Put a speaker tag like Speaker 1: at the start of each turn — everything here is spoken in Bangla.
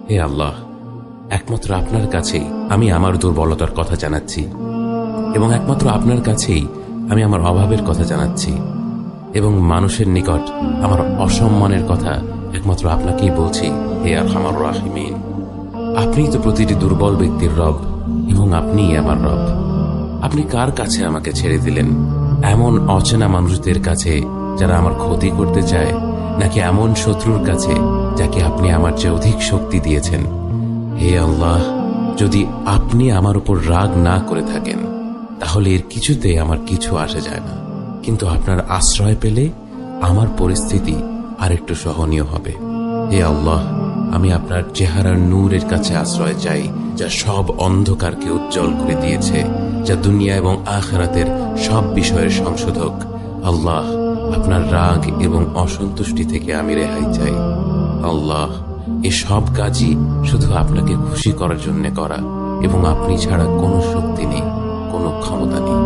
Speaker 1: হে আল্লাহ, একমাত্র আপনার কাছেই আমি আমার দুর্বলতার কথা জানাচ্ছি, এবং একমাত্র আপনার কাছেই আমি আমার অভাবের কথা জানাচ্ছি, এবং মানুষের নিকট আমার অসম্মানের কথা একমাত্র আপনাকেই বলছি। হে আরহামার রাহিমিন, আপনিই তো প্রতিটি দুর্বল ব্যক্তির রব, এবং আপনিই আমার রব। আপনি কার কাছে আমাকে ছেড়ে দিলেন? এমন অচেনা মানুষদের কাছে যারা আমার ক্ষতি করতে চায়, নাকি এমন শত্রুর কাছে যাকে আপনি আমার চেয়ে অধিক শক্তি দিয়েছেন? হে আল্লাহ, যদি আপনি আমার উপর রাগ না করে থাকেন তাহলে এর কিছুতে আমার কিছু আসে যায় না, কিন্তু আপনার আশ্রয় পেলে আমার পরিস্থিতি আরেকটু সহনীয় হবে। হে আল্লাহ, আমি আপনার চেহারার নূরের কাছে আশ্রয় চাই, যা সব অন্ধকারকে উজ্জ্বল করে দিয়েছে, যা দুনিয়া এবং আখিরাতের সব বিষয়ের সংশোধক। আল্লাহ, আপনার রাগ এবং অসন্তুষ্টি থেকে আমি রেহাই চাই। আল্লাহ, এ সব কাজই শুধু আপনাকে খুশি করার জন্য করা, এবং আপনি ছাড়া কোনো শক্তি নেই, কোনো ক্ষমতা নেই।